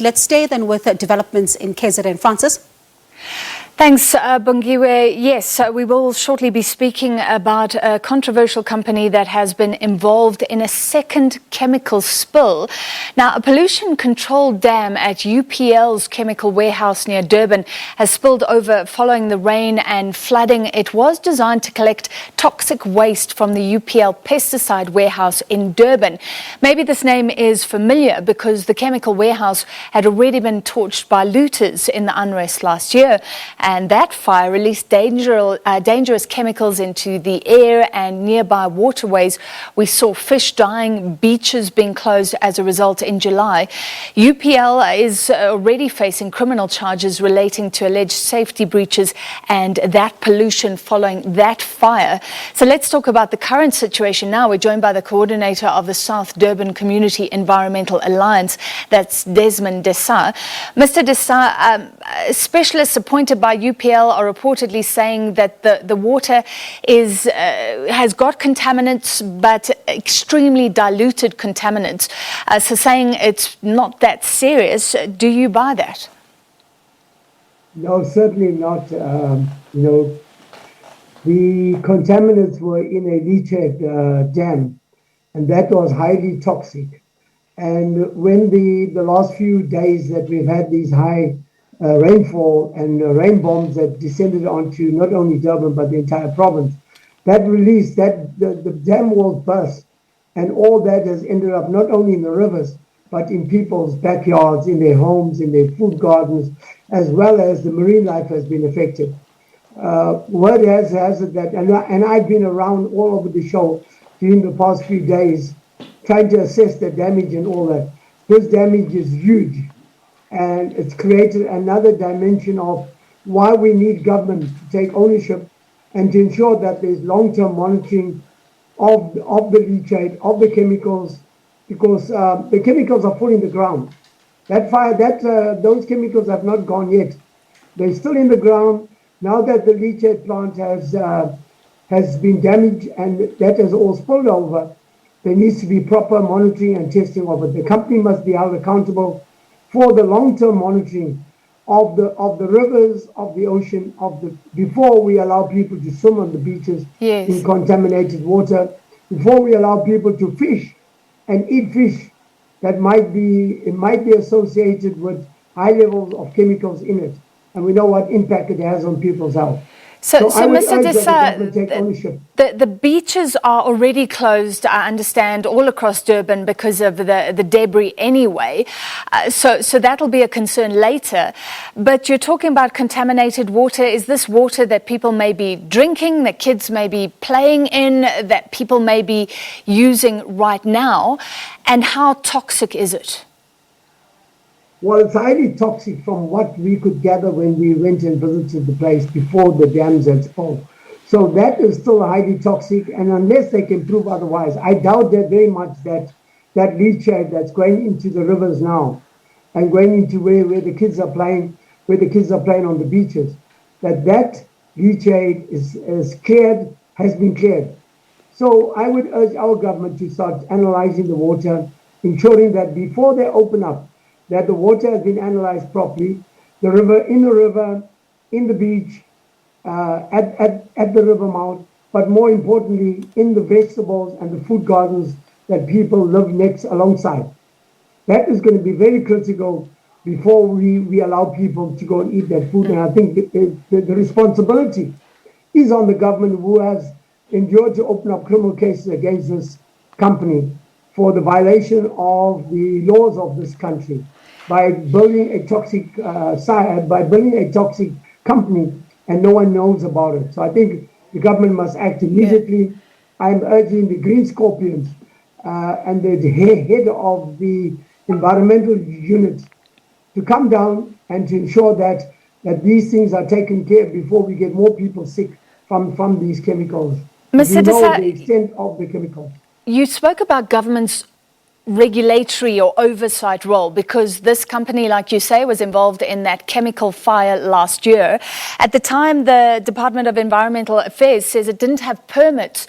Let's stay then with developments in KZN. Francis. Thanks, Bungiwe. Yes, we will shortly be speaking about a controversial company that has been involved in a second chemical spill. Now, a pollution control dam at UPL's chemical warehouse near Durban has spilled over following the rain and flooding. It was designed to collect toxic waste from the UPL pesticide warehouse in Durban. Maybe this name is familiar because the chemical warehouse had already been torched by looters in the unrest last year. And that fire released dangerous chemicals into the air and nearby waterways. We saw fish dying, beaches being closed as a result in July. UPL is already facing criminal charges relating to alleged safety breaches and that pollution following that fire. So let's talk about the current situation now. We're joined by the coordinator of the South Durban Community Environmental Alliance, that's Desmond Desa. Mr. Desa, specialists appointed by UPL are reportedly saying that the water has got contaminants, but extremely diluted contaminants. So saying it's not that serious. Do you buy that? No, certainly not. The contaminants were in a leachate dam, and that was highly toxic. And when the last few days that we've had these high rainfall and rain bombs that descended onto not only Durban but the entire province, that released that the dam walls burst, and all that has ended up not only in the rivers but in people's backyards, in their homes, in their food gardens, as well as the marine life has been affected. Word has it that, and I've been around all over the show during the past few days trying to assess the damage and all that. This damage is huge. And it's created another dimension of why we need government to take ownership and to ensure that there's long-term monitoring of the leachate, of the chemicals, because the chemicals are full in the ground. Those chemicals have not gone yet. They're still in the ground. Now that the leachate plant has been damaged and that has all spilled over, there needs to be proper monitoring and testing of it. The company must be held accountable for the long-term monitoring of the rivers, of the ocean, before we allow people to swim on the beaches in contaminated water, before we allow people to fish and eat fish that might be associated with high levels of chemicals in it, and we know what impact it has on people's health. So Mr. Desa, the beaches are already closed, I understand, all across Durban because of the debris anyway. So that'll be a concern later. But you're talking about contaminated water. Is this water that people may be drinking, that kids may be playing in, that people may be using right now? And how toxic is it? Well, it's highly toxic from what we could gather when we went and visited the place before the dams had spilled. So that is still highly toxic, and unless they can prove otherwise, I doubt that very much that leachate that's going into the rivers now and going into where the kids are playing, on the beaches, that leachate has been cleared. So I would urge our government to start analyzing the water, ensuring that before they open up, that the water has been analyzed properly, in the beach, at the river mouth, but more importantly, in the vegetables and the food gardens that people live alongside. That is going to be very critical before we allow people to go and eat that food. And I think the responsibility is on the government, who has endured to open up criminal cases against this company for the violation of the laws of this country, by building a toxic company and no one knows about it. So I think the government must act immediately. I'm urging the Green Scorpions and the head of the environmental unit to come down and to ensure that these things are taken care of before we get more people sick from these chemicals. Mr. We know Desa, the extent of the chemicals. You spoke about governments regulatory or oversight role, because this company, like you say, was involved in that chemical fire last year. At the time, the Department of Environmental Affairs says it didn't have permits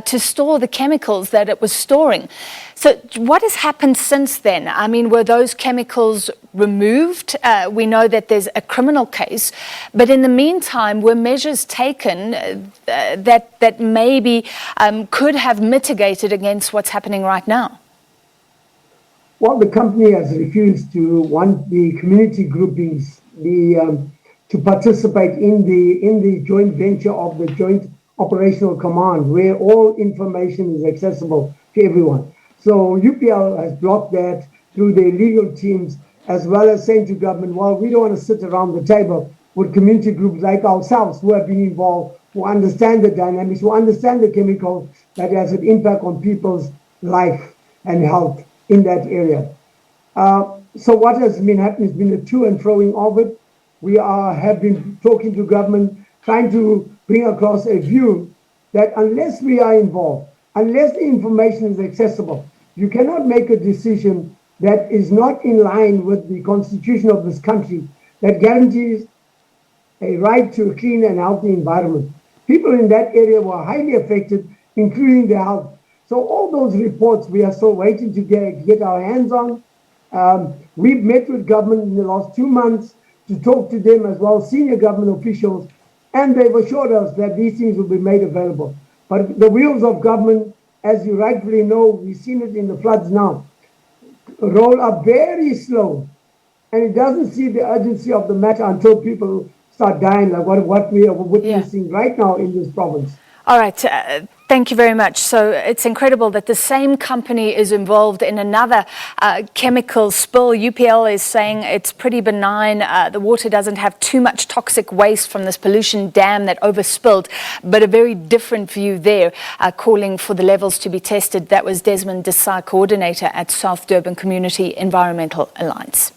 to store the chemicals that it was storing. So what has happened since then? I mean, were those chemicals removed? We know that there's a criminal case, but in the meantime, were measures taken that maybe could have mitigated against what's happening right now? Well, the company has refused to want the community groupings to participate in the joint venture of the Joint Operational Command, where all information is accessible to everyone. So UPL has blocked that through their legal teams, as well as saying to government, well, we don't want to sit around the table with community groups like ourselves who have been involved, who understand the dynamics, who understand the chemical that has an impact on people's life and health in that area. So what has been happening has been a to and froing of it. We have been talking to government, trying to bring across a view that unless we are involved, unless the information is accessible, you cannot make a decision that is not in line with the constitution of this country that guarantees a right to a clean and healthy environment. People in that area were highly affected, including their health. So all those reports we are still waiting to get our hands on. We've met with government in the last 2 months to talk to them as well, senior government officials, and they've assured us that these things will be made available. But the wheels of government, as you rightfully know, we've seen it in the floods now, roll up very slow, and it doesn't see the urgency of the matter until people start dying, like what we are witnessing right now in this province. All right. Thank you very much. So it's incredible that the same company is involved in another chemical spill. UPL is saying it's pretty benign. The water doesn't have too much toxic waste from this pollution dam that overspilled, but a very different view there, calling for the levels to be tested. That was Desmond Desa, coordinator at South Durban Community Environmental Alliance.